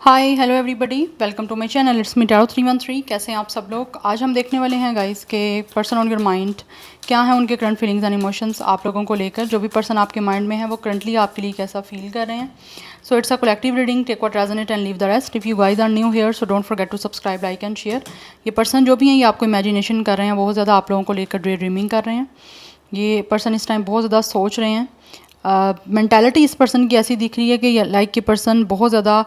Hi hello everybody, welcome to my channel. It's me tarot 313। कैसे हैं आप सब लोग। आज हम देखने वाले हैं गाइस के पर्सन ऑन योर माइंड, क्या है उनके करंट फीलिंग्स एंड इमोशंस आप लोगों को लेकर। जो भी पर्सन आपके माइंड में है वो करंटली आपके लिए कैसा फील कर रहे हैं। So it's a collective reading, take what resonate and leave the rest. If you guys are new here so don't forget to subscribe, like and share. ये पर्सन जो भी हैं ये आपको इमेजिनेशन कर रहे हैं, बहुत ज़्यादा आप लोगों को लेकर डे ड्रीमिंग कर रहे हैं। ये पर्सन इस टाइम बहुत ज़्यादा सोच रहे हैं। मेंटालिटी इस पर्सन की ऐसी दिख रही है कि लाइक ये पर्सन बहुत ज़्यादा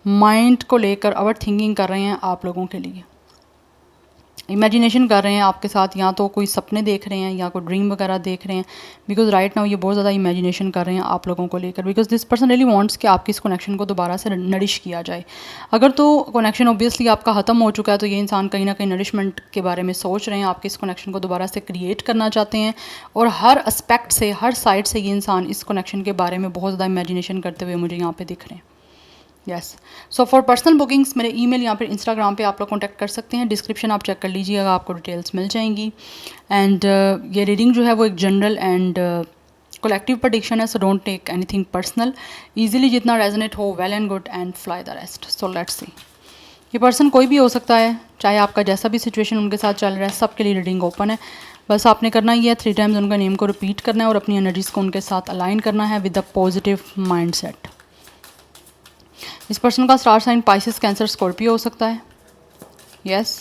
माइंड को लेकर ओवर थिंकिंग कर रहे हैं आप लोगों के लिए। इमेजिनेशन कर रहे हैं आपके साथ, या तो कोई सपने देख रहे हैं या कोई ड्रीम वगैरह देख रहे हैं। बिकॉज राइट नाउ ये बहुत ज़्यादा इमेजिनेशन कर रहे हैं आप लोगों को लेकर। Because this person really wants कि आपकी इस कनेक्शन को दोबारा से नरिश किया जाए। अगर तो कनेक्शन ऑब्वियसली आपका ख़त्म हो चुका है तो ये इंसान कहीं ना कहीं नरिशमेंट के बारे में सोच रहे हैं, आपके इस कनेक्शन को दोबारा से क्रिएट करना चाहते हैं। और हर एस्पेक्ट से, हर साइड से ये इंसान इस कनेक्शन के बारे में बहुत ज़्यादा इमेजिनेशन करते हुए मुझे यहाँ पर दिख रहे हैं। Yes, so for personal bookings मेरे ईमेल या फिर इंस्टाग्राम पे आप लोग कॉन्टैक्ट कर सकते हैं। डिस्क्रिप्शन आप चेक कर लीजिएगा, आपको डिटेल्स मिल जाएंगी। एंड ये रीडिंग जो है वो एक जनरल एंड कलेक्टिव प्रेडिक्शन है, so don't take anything personal. Easily जितना रेजोनेट हो, well and good, and fly the rest. So let's see. ये पर्सन कोई भी हो सकता है, चाहे आपका जैसा भी सिचुएशन उनके साथ चल रहा है, सबके लिए रीडिंग ओपन है। बस आपने करना ही है 3 टाइम्स उनका नेम को रिपीट करना है और अपनी एनर्जीज को उनके साथ अलाइन करना है with a positive mind set. इस पर्सन का star sign Pisces, Cancer, Scorpio हो सकता है। Yes,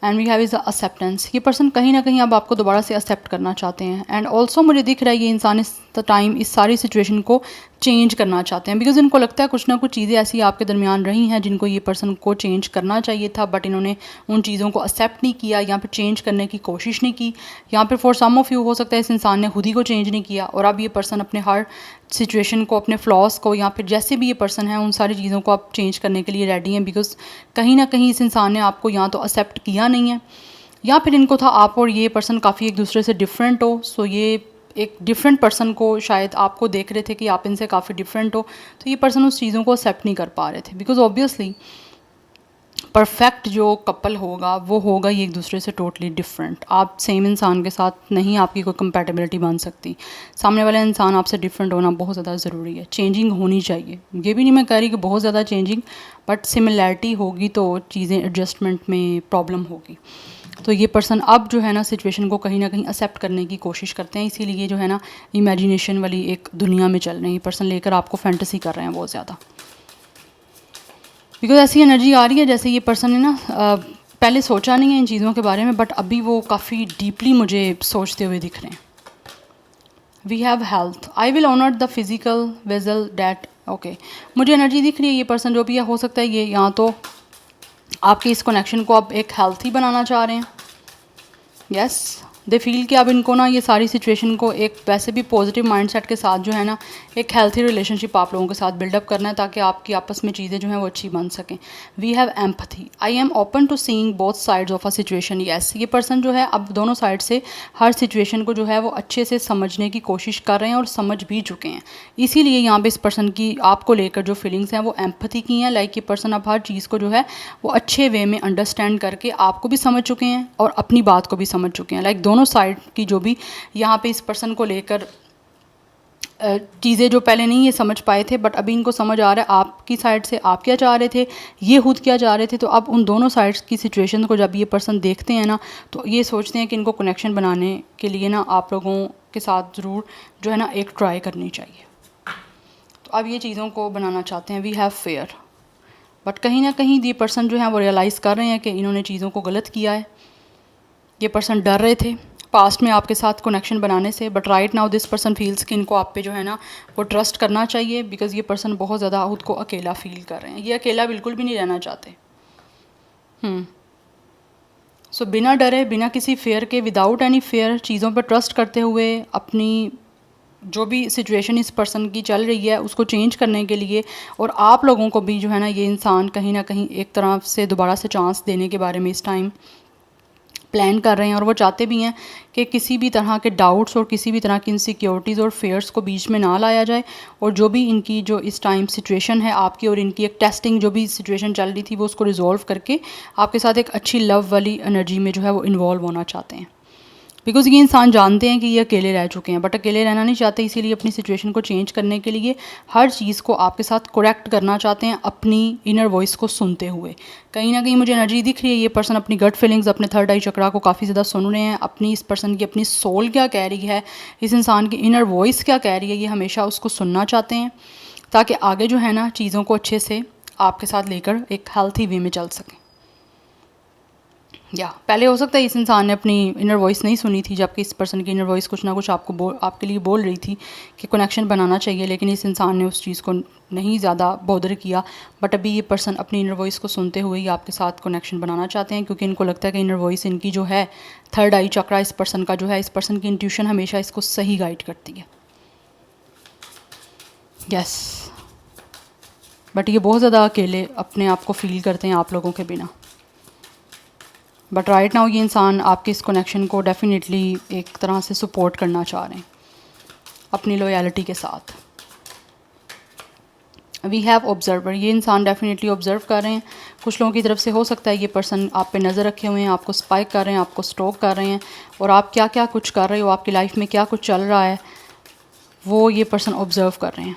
and we have is acceptance. ये पर्सन कहीं ना कहीं अब आपको दोबारा से एक्सेप्ट करना चाहते हैं। एंड ऑल्सो मुझे दिख रहा है ये इंसान इस टाइम इस सारी सिचुएशन को चेंज करना चाहते हैं। बिकॉज इनको लगता है कुछ ना कुछ चीज़ें ऐसी आपके दरमियान रही हैं जिनको ये पर्सन को चेंज करना चाहिए था, बट इन्होंने उन चीज़ों को एक्सेप्ट नहीं किया या फिर चेंज करने की कोशिश नहीं की। या फिर फॉर सम ऑफ यू हो सकता है इस इंसान ने खुद ही को चेंज नहीं किया और अब ये पर्सन अपने हर सिचुएशन को, अपने फ्लॉस को, या फिर जैसे भी ये पर्सन है उन सारी चीज़ों को आप चेंज करने के लिए रेडी हैं। बिकॉज कहीं ना कहीं इस इंसान ने आपको या तो एक्सेप्ट किया नहीं है या फिर इनको था आप और ये पर्सन काफ़ी एक दूसरे से डिफरेंट हो। सो ये एक डिफरेंट पर्सन को शायद आपको देख रहे थे कि आप इनसे काफ़ी डिफरेंट हो, तो ये पर्सन उस चीज़ों को एक्सेप्ट नहीं कर पा रहे थे। बिकॉज ऑब्वियसली परफेक्ट जो कपल होगा वो होगा ये एक दूसरे से टोटली डिफरेंट। आप सेम इंसान के साथ नहीं, आपकी कोई कंपैटिबिलिटी बन सकती। सामने वाला इंसान आपसे डिफरेंट होना बहुत ज़्यादा ज़रूरी है। चेंजिंग होनी चाहिए, ये भी नहीं मैं कह रही कि बहुत ज़्यादा चेंजिंग, बट सिमिलैरिटी होगी तो चीज़ें एडजस्टमेंट में प्रॉब्लम होगी। तो ये पर्सन अब जो है ना सिचुएशन को कहीं ना कहीं एक्सेप्ट करने की कोशिश करते हैं, इसीलिए जो है ना इमेजिनेशन वाली एक दुनिया में चल रहे हैं। ये पर्सन लेकर आपको फैंटेसी कर रहे हैं बहुत ज़्यादा। बिकॉज ऐसी एनर्जी आ रही है जैसे ये पर्सन ने ना पहले सोचा नहीं है इन चीज़ों के बारे में, बट अभी वो काफ़ी डीपली मुझे सोचते हुए दिख रहे हैं। We have health, I will honour the physical vessel that. Okay, मुझे एनर्जी दिख रही है ये पर्सन जो भी है, हो सकता है ये यहाँ तो आपके इस कनेक्शन को अब एक हेल्थी बनाना चाह रहे हैं। यस, दे फील कि अब इनको ना ये सारी सिचुएशन को एक वैसे भी पॉजिटिव माइंडसेट के साथ जो है ना एक हेल्थी रिलेशनशिप आप लोगों के साथ बिल्डअप करना है, ताकि आपकी आपस में चीज़ें जो हैं वो अच्छी बन सकें। We have empathy, I am open to seeing both sides of a situation. Yes, ये पर्सन जो है अब दोनों साइड से हर सिचुएशन को जो है वो अच्छे से समझने की कोशिश कर रहे हैं और समझ भी चुके हैं। इसीलिए यहाँ पे इस पर्सन की आपको लेकर जो फीलिंग्स हैं वो एम्पथी की हैं। लाइक ये पर्सन अब हर चीज़ को जो है वो अच्छे वे में अंडरस्टैंड करके आपको भी समझ चुके हैं और अपनी बात को भी समझ चुके हैं। लाइक दोनों साइड की जो भी यहाँ पे इस पर्सन को लेकर चीज़ें जो पहले नहीं ये समझ पाए थे, बट अभी इनको समझ आ रहा है आपकी साइड से आप क्या चाह रहे थे, ये खुद क्या चाह रहे थे। तो अब उन दोनों साइड्स की सिचुएशन को जब ये पर्सन देखते हैं ना तो ये सोचते हैं कि इनको कनेक्शन बनाने के लिए ना आप लोगों के साथ ज़रूर जो है ना एक ट्राई करनी चाहिए। तो अब ये चीज़ों को बनाना चाहते हैं। वी हैव फेयर, बट कहीं ना कहीं ये पर्सन जो है वो रियलाइज़ कर रहे हैं कि इन्होंने चीज़ों को गलत किया है। ये पर्सन डर रहे थे पास्ट में आपके साथ कनेक्शन बनाने से, but right now this person feels कि इनको आप पे जो है ना वो ट्रस्ट करना चाहिए। बिकॉज ये पर्सन बहुत ज़्यादा खुद को अकेला फील कर रहे हैं। ये अकेला बिल्कुल भी नहीं रहना चाहते। सो बिना डरे, बिना किसी फेयर के, विदाउट एनी फेयर, चीज़ों पर ट्रस्ट करते हुए अपनी जो भी सिचुएशन इस पर्सन की चल रही है उसको चेंज करने के लिए, और आप लोगों को भी जो है ना ये इंसान कहीं ना कहीं एक तरह से दोबारा से चांस देने के बारे में इस टाइम प्लान कर रहे हैं। और वो चाहते भी हैं कि किसी भी तरह के डाउट्स और किसी भी तरह की इनसिक्योरिटीज़ और फेयर्स को बीच में ना लाया जाए, और जो भी इनकी जो इस टाइम सिचुएशन है आपकी और इनकी एक टेस्टिंग जो भी सिचुएशन चल रही थी वो उसको रिजॉल्व करके आपके साथ एक अच्छी लव वाली एनर्जी में जो है वो इन्वॉल्व होना चाहते हैं। बिकॉज ये इंसान जानते हैं कि ये अकेले रह चुके हैं, बट अकेले रहना नहीं चाहते, इसीलिए अपनी सिचुएशन को चेंज करने के लिए हर चीज़ को आपके साथ करेक्ट करना चाहते हैं अपनी इनर वॉइस को सुनते हुए। कहीं ना कहीं मुझे एनर्जी दिख रही है, ये पर्सन अपनी गट फीलिंग्स, अपने थर्ड आई चक्रा को काफ़ी ज़्यादा सुन रहे हैं, अपनी इस पर्सन की अपनी सोल क्या कह रही है, इस इंसान की इनर वॉइस क्या कह रही है, ये हमेशा उसको सुनना चाहते हैं ताकि आगे जो है ना चीज़ों को अच्छे से आपके साथ लेकर एक हेल्थी वे में चल सकें। या पहले हो सकता है इस इंसान ने अपनी इनर वॉइस नहीं सुनी थी, जबकि इस पर्सन की इनर वॉइस कुछ ना कुछ आपके लिए बोल रही थी कि कनेक्शन बनाना चाहिए, लेकिन इस इंसान ने उस चीज़ को नहीं ज़्यादा बॉदर किया। बट अभी ये पर्सन अपनी इनर वॉइस को सुनते हुए ही आपके साथ कनेक्शन बनाना चाहते हैं, क्योंकि इनको लगता है कि इनर वॉइस इनकी जो है थर्ड आई चक्रा इस पर्सन का जो है, इस पर्सन की इंट्यूशन हमेशा इसको सही गाइड करती है। यस, बट ये बहुत ज़्यादा अकेले अपने आप को फील करते हैं आप लोगों के बिना। बट राइट नाउ ये इंसान आपके इस कनेक्शन को डेफिनेटली एक तरह से सपोर्ट करना चाह रहे हैं अपनी लॉयल्टी के साथ। वी हैव ऑब्जर्वर, ये इंसान डेफिनेटली ऑब्जर्व कर रहे हैं। कुछ लोगों की तरफ से हो सकता है ये पर्सन आप पे नज़र रखे हुए हैं, आपको स्पाइक कर रहे हैं, आपको स्टॉक कर रहे हैं, और आप क्या क्या कुछ कर रहे हो, आपकी लाइफ में क्या कुछ चल रहा है, वो ये पर्सन ऑब्जर्व कर रहे हैं,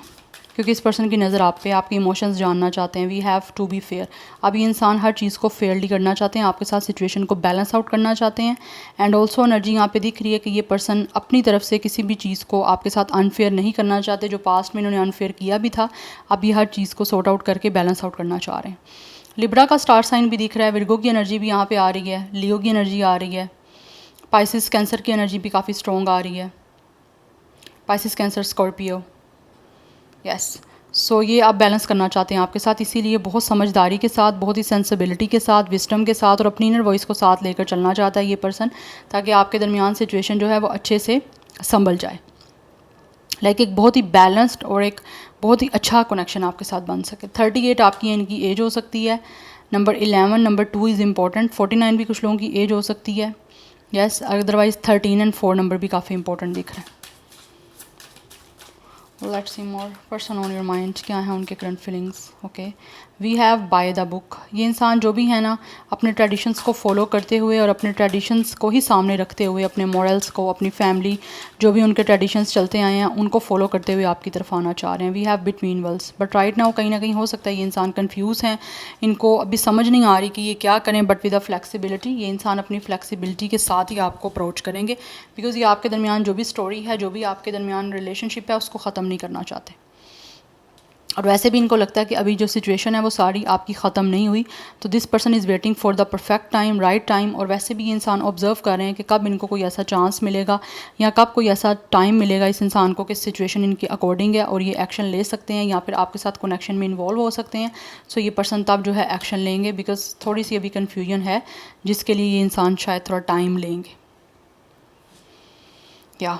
क्योंकि इस पर्सन की नज़र आप पे, आपके इमोशंस जानना चाहते हैं। We have to be fair, अब ये इंसान हर चीज़ को फेयरली करना चाहते हैं, आपके साथ सिचुएशन को बैलेंस आउट करना चाहते हैं। एंड ऑल्सो एनर्जी यहाँ पे दिख रही है कि ये पर्सन अपनी तरफ से किसी भी चीज़ को आपके साथ अनफेयर नहीं करना चाहते, जो पास्ट में इन्होंने अनफेयर किया भी था, अब ये हर चीज़ को सॉर्ट आउट करके बैलेंस आउट करना चाह रहे हैं। लिब्रा का स्टार साइन भी दिख रहा है, विर्गो की एनर्जी भी यहाँ पर आ रही है, लियो की एनर्जी आ रही है, पाइसिस कैंसर की एनर्जी भी काफ़ी स्ट्रॉन्ग आ रही है, पाइसिस कैंसर स्कॉर्पियो। यस, सो ये आप बैलेंस करना चाहते हैं आपके साथ, इसीलिए बहुत समझदारी के साथ, बहुत ही सेंसिबिलिटी के साथ, विस्डम के साथ और अपनी इनर वॉइस को साथ लेकर चलना चाहता है ये पर्सन, ताकि आपके दरमियान सिचुएशन जो है वो अच्छे से संभल जाए। लाइक एक बहुत ही बैलेंस्ड और एक बहुत ही अच्छा कनेक्शन आपके साथ बन सके। 38 आपकी इनकी एज हो सकती है, नंबर 11, नंबर 2 इज़ इम्पॉर्टेंट, 49 भी कुछ लोगों की एज हो सकती है। यस, अदरवाइज़ 13 एंड 4 नंबर भी काफ़ी इंपॉर्टेंट दिख रहे हैं। Let's see more, person on your mind, क्या है उनके current feelings. Okay, we have by the book, ये इंसान जो भी है ना अपने ट्रेडिशंस को फॉलो करते हुए और अपने ट्रेडिशंस को ही सामने रखते हुए, अपने मॉरल्स को, अपनी फैमिली जो भी उनके ट्रेडिशंस चलते आए हैं उनको फॉलो करते हुए आपकी तरफ आना चाह रहे हैं। We have between worlds, but right now कहीं ना कहीं हो सकता है ये इंसान कन्फ्यूज़ हैं, इनको अभी समझ नहीं आ रही कि ये क्या करें, बट विद अ फ्लेक्सिबिलिटी, ये इंसान अपनी फ्लेक्सिबिलिटी के साथ ही आपको अप्रोच करेंगे, बिकॉज ये आपके दरमियान जो भी स्टोरी है, जो भी आपके दरमियान रिलेशनशिप है, उसको ख़त्म नहीं करना चाहते। और वैसे भी इनको लगता है कि अभी जो सिचुएशन है वो सारी आपकी ख़त्म नहीं हुई, तो this person is waiting for the perfect time, right time. और वैसे भी ये इंसान ऑब्जर्व कर रहे हैं कि कब इनको कोई ऐसा चांस मिलेगा या कब कोई ऐसा टाइम मिलेगा इस इंसान को कि सिचुएशन इनके अकॉर्डिंग है और ये एक्शन ले सकते हैं या फिर आपके साथ कनेक्शन में इन्वॉल्व हो सकते हैं। सो ये पर्सन तब जो है एक्शन लेंगे, बिकॉज थोड़ी सी अभी कन्फ्यूजन है जिसके लिए ये इंसान शायद थोड़ा टाइम लेंगे। या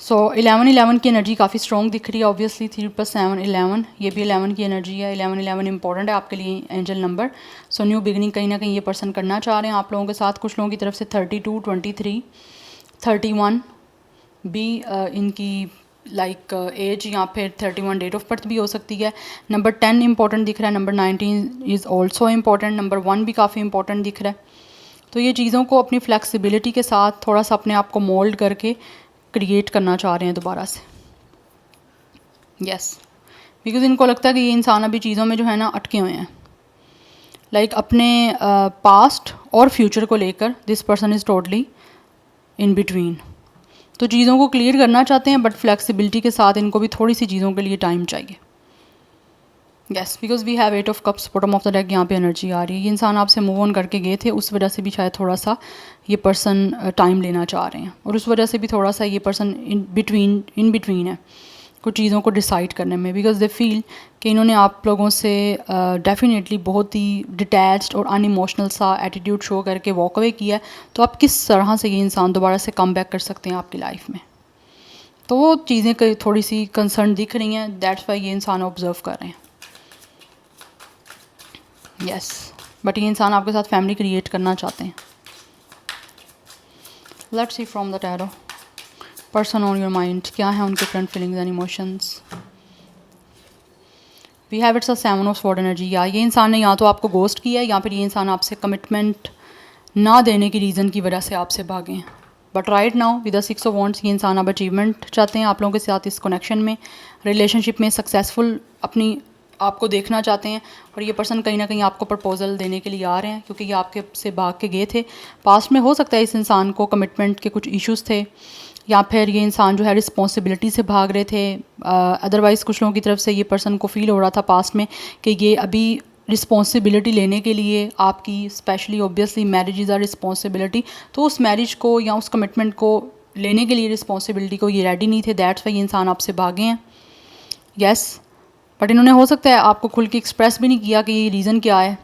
सो 11 की एनर्जी काफ़ी स्ट्रॉन्ग दिख रही है, ऑब्वियसली 3+7 11, ये भी 11 की एनर्जी है। 11 इंपॉर्टेंट है आपके लिए angel number. So new beginning कहीं ना कहीं ये पर्सन करना चाह रहे हैं आप लोगों के साथ। कुछ लोगों की तरफ से 32, 23, 31 भी इनकी लाइक एज या फिर 31 डेट ऑफ बर्थ भी हो सकती है। नंबर 10 इंपॉर्टेंट दिख रहा है, number 19 is also important, number 1 भी काफ़ी इंपॉर्टेंट दिख रहा है। तो ये चीज़ों को अपनी फ्लेक्सिबिलिटी के साथ थोड़ा सा अपने आप को मोल्ड करके क्रिएट करना चाह रहे हैं दोबारा से। यस, बिकॉज इनको लगता है कि ये इंसान अभी चीज़ों में जो है ना अटके हुए हैं, लाइक अपने पास्ट और फ्यूचर को लेकर this person is totally in between. तो चीज़ों को क्लियर करना चाहते हैं, बट फ्लेक्सिबिलिटी के साथ इनको भी थोड़ी सी चीज़ों के लिए टाइम चाहिए। Yes, because we have 8 of cups, bottom of the deck यहाँ पे एनर्जी आ रही है। ये इंसान आपसे मूव ऑन करके गए थे, उस वजह से भी शायद थोड़ा सा ये पर्सन टाइम लेना चाह रहे हैं, और उस वजह से भी थोड़ा सा ये पर्सन इन बिटवीन है कुछ चीज़ों को डिसाइड करने में, बिकॉज दे फील कि इन्होंने आप लोगों से डेफिनेटली बहुत ही डिटैच्ड और अनइमोशनल सा एटीट्यूड शो करके वॉक अवे किया है। तो आप किस तरह से ये इंसान दोबारा से कम बैक कर सकते हैं आपकी लाइफ में, तो वो चीज़ें थोड़ी सी कंसर्न दिख रही हैं, दैट्स वाई ये इंसान ऑब्जर्व कर रहे हैं। यस, बट ये इंसान आपके साथ फैमिली क्रिएट करना चाहते हैं। Let's see from the tarot, person on your mind, क्या है उनके current feelings and emotions. We have it's a 7 of sword energy. या ये इंसान ने या तो आपको गोस्ट किया है या फिर ये इंसान आपसे कमिटमेंट ना देने की रीज़न की वजह से आपसे भागे हैं, but right now with the 6 of wands ये इंसान अब अचीवमेंट चाहते हैं आप लोगों के साथ इस कनेक्शन में, रिलेशनशिप में सक्सेसफुल अपनी आपको देखना चाहते हैं। और ये पर्सन कहीं ना कहीं आपको प्रपोजल देने के लिए आ रहे हैं, क्योंकि ये आपके से भाग के गए थे। पास्ट में हो सकता है इस इंसान को कमिटमेंट के कुछ इश्यूज़ थे, या फिर ये इंसान जो है रिस्पॉन्सिबिलिटी से भाग रहे थे। अदरवाइज़ कुछ लोगों की तरफ से ये पर्सन को फील हो रहा था पास्ट में कि ये अभी रिस्पॉन्सिबिलिटी लेने के लिए आपकी, specially obviously marriage is a responsibility, तो उस मैरिज को या उस कमिटमेंट को लेने के लिए, रिस्पॉन्सिबिलिटी को ये रेडी नहीं थे। दैट्स वाई ये इंसान आपसे भागे हैं। यस, बट इन्होंने हो सकता है आपको खुल के एक्सप्रेस भी नहीं किया कि ये रीज़न क्या है।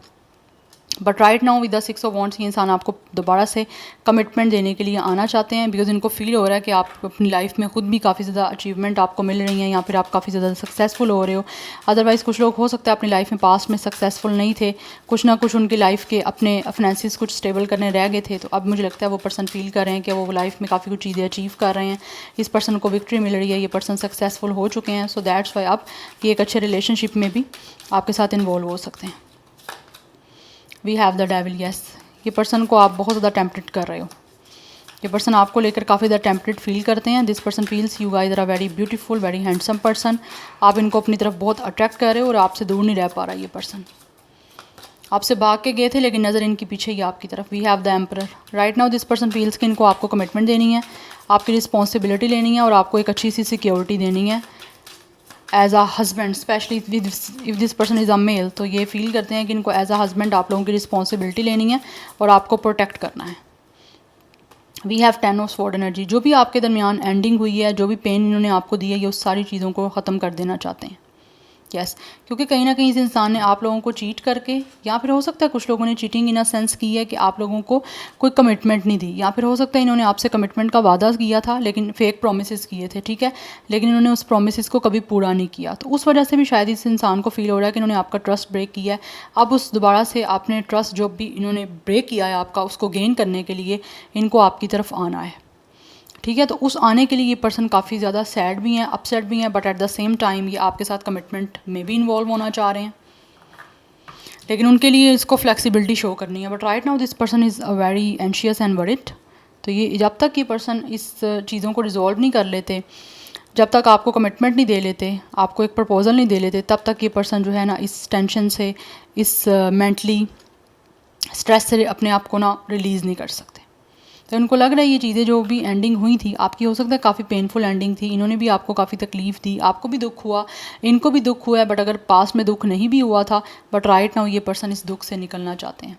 But right now with the 6 of wands ये इंसान आपको दोबारा से कमिटमेंट देने के लिए आना चाहते हैं, बिकॉज इनको फील हो रहा है कि आप अपनी लाइफ में खुद भी काफ़ी ज़्यादा अचीवमेंट आपको मिल रही हैं, या फिर आप काफ़ी ज़्यादा सक्सेसफुल हो रहे हो। अदरवाइज़ कुछ लोग हो सकता है अपनी लाइफ में पास्ट में सक्सेसफुल नहीं थे, कुछ ना कुछ उनकी लाइफ के अपने फाइनेंसिस कुछ स्टेबल करने रह गए थे। तो अब मुझे लगता है वो पर्सन फील कर रहे हैं कि वो लाइफ में काफ़ी कुछ चीज़ें अचीव कर रहे हैं, इस पर्सन को विक्ट्री मिल रही है, ये पर्सन सक्सेसफुल हो चुके हैं। सो दैट्स वाई अब ये एक अच्छे रिलेशनशिप में भी आपके साथ इन्वॉल्व हो सकते हैं। We have the devil. Yes, ये पर्सन को आप बहुत ज़्यादा टेम्पटेड कर रहे हो, ये पर्सन आपको लेकर काफ़ी ज़्यादा टेम्पटेड फील करते हैं। This person feels you guys are a very beautiful, very handsome person. आप इनको अपनी तरफ बहुत अट्रैक्ट कर रहे हो और आपसे दूर नहीं रह पा रहा ये पर्सन। आपसे भाग के गए थे लेकिन नज़र इनकी पीछे ही आपकी तरफ। We have the emperor. Right now this person feels कि इनको आपको कमिटमेंट देनी है, आपकी रिस्पॉन्सिबिलिटी लेनी है और आपको एक अच्छी सी सिक्योरिटी देनी है as a husband. Specially if this person is a male, तो ये फील करते हैं कि इनको एज अ हस्बैंड आप लोगों की रिस्पॉन्सिबिलिटी लेनी है और आपको प्रोटेक्ट करना है। We have 10 of sword energy. जो भी आपके दरमियान एंडिंग हुई है, जो भी पेन इन्होंने आपको दी है, ये उस सारी चीज़ों को ख़त्म कर देना चाहते हैं। यस, क्योंकि कहीं ना कहीं इस इंसान ने आप लोगों को चीट करके, या फिर हो सकता है कुछ लोगों ने चीटिंग इन अ सेंस की है कि आप लोगों को कोई कमिटमेंट नहीं दी, या फिर हो सकता है इन्होंने आपसे कमिटमेंट का वादा किया था लेकिन फेक प्रोमिस किए थे, ठीक है, लेकिन इन्होंने उस प्रोमिस को कभी पूरा नहीं किया। तो उस वजह से भी शायद इस इंसान को फील हो रहा है कि इन्होंने आपका ट्रस्ट ब्रेक किया है। अब उस दोबारा से आपने ट्रस्ट जो भी इन्होंने ब्रेक किया है आपका, उसको गेन करने के लिए इनको आपकी तरफ आना है, ठीक है। तो उस आने के लिए ये पर्सन काफ़ी ज़्यादा सैड भी हैं, अपसेट भी हैं, but at the same time ये आपके साथ कमिटमेंट में भी इन्वॉल्व होना चाह रहे हैं, लेकिन उनके लिए इसको फ्लेक्सिबिलिटी शो करनी है। But right now this person is very anxious and worried. तो ये जब तक ये पर्सन इस चीज़ों को रिजॉल्व नहीं कर लेते, जब तक आपको कमिटमेंट नहीं दे लेते, आपको एक प्रपोजल नहीं दे लेते, तब तक ये पर्सन जो है ना इस टेंशन से, इस मेंटली स्ट्रेस से अपने आप को ना रिलीज़ नहीं कर सकते। तो उनको लग रहा है ये चीज़ें जो भी एंडिंग हुई थी आपकी, हो सकता है काफ़ी पेनफुल एंडिंग थी, इन्होंने भी आपको काफ़ी तकलीफ़ दी, आपको भी दुख हुआ, इनको भी दुख हुआ है। बट अगर पास्ट में दुख नहीं भी हुआ था, बट राइट नाउ ये पर्सन इस दुख से निकलना चाहते हैं।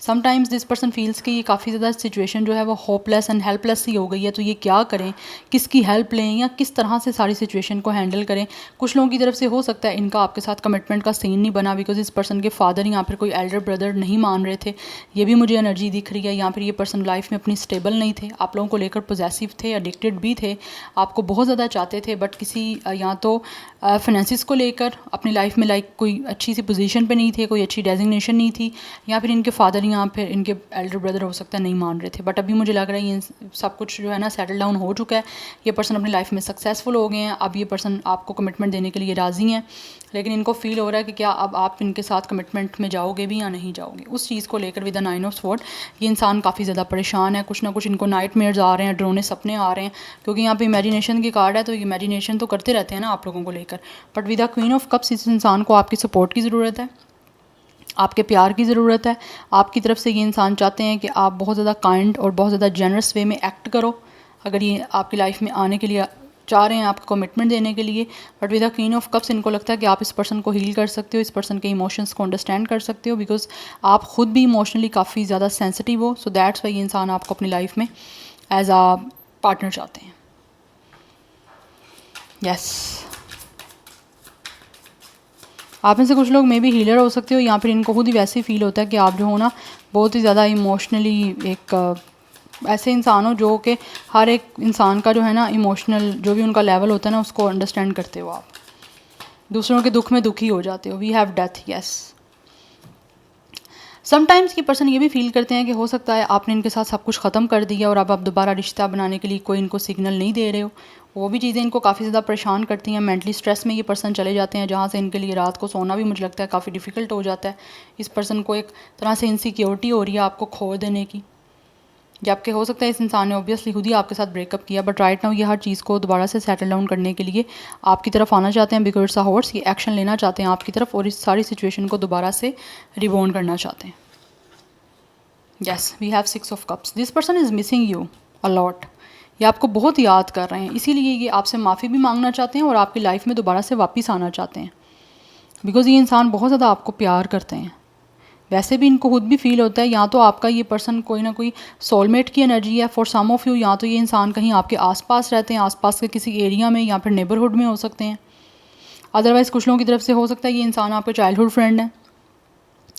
समटाइम्स दिस पर्सन फील्स कि ये काफ़ी ज़्यादा सिचुएशन जो है वो होपलेस एंड हेल्पलेस ही हो गई है, तो ये क्या करें, किसकी हेल्प लें, या किस तरह से सारी सिचुएशन को हैंडल करें। कुछ लोगों की तरफ से हो सकता है इनका आपके साथ कमिटमेंट का सीन नहीं बना, बिकॉज इस पर्सन के फादर या फिर कोई एल्डर ब्रदर नहीं मान रहे थे, ये भी मुझे एनर्जी दिख रही है। या फिर ये पर्सन लाइफ में अपनी स्टेबल नहीं थे, आप लोगों को लेकर पोजेसिव थे, एडिक्टेड भी थे, आपको बहुत ज़्यादा चाहते थे, बट किसी या तो फाइनेंसिस को लेकर अपनी लाइफ में लाइक कोई अच्छी सी पोजीशन पे नहीं थे, कोई अच्छी डेजिग्नेशन नहीं थी, या फिर इनके फादर या फिर इनके एल्डर ब्रदर हो सकता है नहीं मान रहे थे। बट अभी मुझे लग रहा है ये सब कुछ जो है ना सेटल डाउन हो चुका है, ये पर्सन अपनी लाइफ में सक्सेसफुल हो गए हैं। अब ये पर्सन आपको कमिटमेंट देने के लिए राज़ी हैं, लेकिन इनको फील हो रहा है कि क्या अब आप इनके साथ कमिटमेंट में जाओगे भी या नहीं जाओगे। उस चीज़ को लेकर विद द 9 ऑफ स्वॉर्ड ये इंसान काफ़ी ज़्यादा परेशान है। कुछ ना कुछ इनको नाइटमेयर्स आ रहे हैं, डरोने सपने आ रहे हैं, क्योंकि यहाँ पे इमेजिनेशन की कार्ड है, तो इमेजिनेशन तो करते रहते हैं ना आप लोगों को लेकर। But with the queen of cups इस इंसान को आपकी सपोर्ट की ज़रूरत है, आपके प्यार की ज़रूरत है। आपकी तरफ से ये इंसान चाहते हैं कि आप बहुत ज़्यादा काइंड और बहुत ज़्यादा जेनरस वे में एक्ट करो, अगर ये आपकी लाइफ में आने के लिए चाह रहे हैं, आपको कमिटमेंट देने के लिए। But with the queen of cups इनको लगता है कि आप इस पर्सन को हील कर सकते हो, इस पर्सन के इमोशंस को अंडरस्टैंड कर सकते हो, बिकॉज आप खुद भी इमोशनली काफ़ी ज़्यादा सेंसिटिव हो। सो दैट्स वाई ये इंसान आपको अपनी लाइफ में एज आ पार्टनर चाहते हैं। यस, आप में से कुछ लोग मे बी हीलर हो सकते हो, या फिर इनको खुद ही वैसे ही फील होता है कि आप जो हो ना बहुत ही ज़्यादा इमोशनली एक ऐसे इंसान हो जो कि हर एक इंसान का जो है ना इमोशनल जो भी उनका लेवल होता है ना उसको अंडरस्टैंड करते हो, आप दूसरों के दुख में दुखी हो जाते हो। We have death. Yes, sometimes ये पर्सन ये भी फील करते हैं कि हो सकता है आपने इनके साथ सब कुछ ख़त्म कर दिया और अब आप दोबारा रिश्ता बनाने के लिए कोई इनको सिग्नल नहीं दे रहे हो। वो भी चीज़ें इनको काफ़ी ज़्यादा परेशान करती हैं, मेंटली स्ट्रेस में ये पर्सन चले जाते हैं, जहाँ से इनके लिए रात को सोना भी मुझे लगता है काफ़ी डिफ़िकल्ट हो जाता है। इस पर्सन को एक तरह से इनसिक्योरिटी हो रही है आपको खो देने की। जबकि हो सकता है इस इंसान ने ऑब्वियसली खुद ही आपके साथ ब्रेकअप किया, बट राइट नाउ ये हर चीज़ को दोबारा से सेटल डाउन करने के लिए आपकी तरफ आना चाहते हैं, बिकॉज अ हॉर्स, ये एक्शन लेना चाहते हैं आपकी तरफ और इस सारी सिचुएशन को दोबारा से रिबॉन्ड करना चाहते हैं। Yes, we have 6 of cups. This person is missing you a lot. ये आपको बहुत याद कर रहे हैं, इसीलिए ये आपसे माफ़ी भी मांगना चाहते हैं और आपकी लाइफ में दोबारा से वापस आना चाहते हैं, बिकॉज ये इंसान बहुत ज़्यादा आपको प्यार करते हैं। वैसे भी इनको खुद भी फील होता है या तो आपका ये पर्सन कोई ना कोई सोलमेट की एनर्जी है फॉर सम ऑफ यू, या तो ये इंसान कहीं आपके आसपास रहते हैं, आसपास के किसी एरिया में या फिर नेबरहुड में हो सकते हैं। अदरवाइज़ कुछ लोगों की तरफ से हो सकता है ये इंसान आपके चाइल्डहुड फ्रेंड है।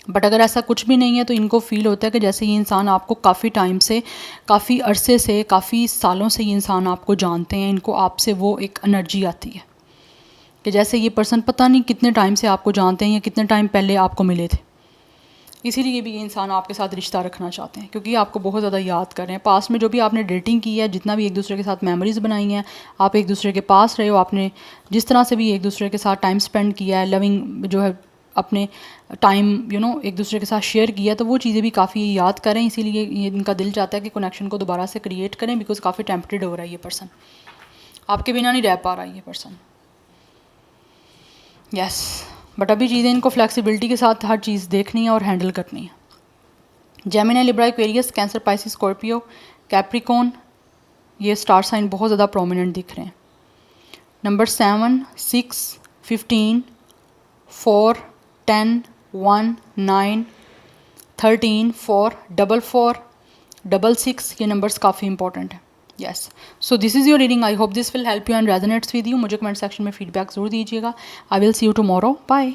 बट अगर ऐसा कुछ भी नहीं है तो इनको फील होता है कि जैसे ये इंसान आपको काफ़ी टाइम से, काफ़ी अरसे से, काफ़ी सालों से ये इंसान आपको जानते हैं। इनको आपसे वो एक एनर्जी आती है कि जैसे ये पर्सन पता नहीं कितने टाइम से आपको जानते हैं या कितने टाइम पहले आपको मिले थे। इसीलिए भी ये इंसान आपके साथ रिश्ता रखना चाहते हैं, क्योंकि आपको बहुत ज़्यादा याद कर रहे हैं। पास्ट में जो भी आपने डेटिंग की है, जितना भी एक दूसरे के साथ मेमोरीज़ बनाई हैं, आप एक दूसरे के पास रहे हो, आपने जिस तरह से भी एक दूसरे के साथ टाइम स्पेंड किया है, लविंग जो है अपने टाइम एक दूसरे के साथ शेयर किया, तो वो चीज़ें भी काफ़ी याद करें। इसीलिए ये इनका दिल चाहता है कि कनेक्शन को दोबारा से क्रिएट करें, बिकॉज काफ़ी टेम्पटेड हो रहा है ये पर्सन, आपके बिना नहीं रह पा रहा है ये पर्सन। यस, बट अभी चीज़ें इनको फ्लेक्सिबिलिटी के साथ हर चीज़ देखनी है और हैंडल करनी है। Gemini, Libra, Aquarius, cancer, Pisces, Scorpio, Capricorn, ये स्टार साइन बहुत ज़्यादा प्रोमिनेंट दिख रहे हैं। नंबर 7, 6, 15, 4, 10, 1, 9, 13, 4, 4, 4, 6, ये नंबर्स काफ़ी इंपॉर्टेंट है। Yes, so this is your reading. I hope this will help you and resonates with you. मुझे कमेंट सेक्शन में फीडबैक ज़रूर दीजिएगा। I will see you tomorrow. Bye.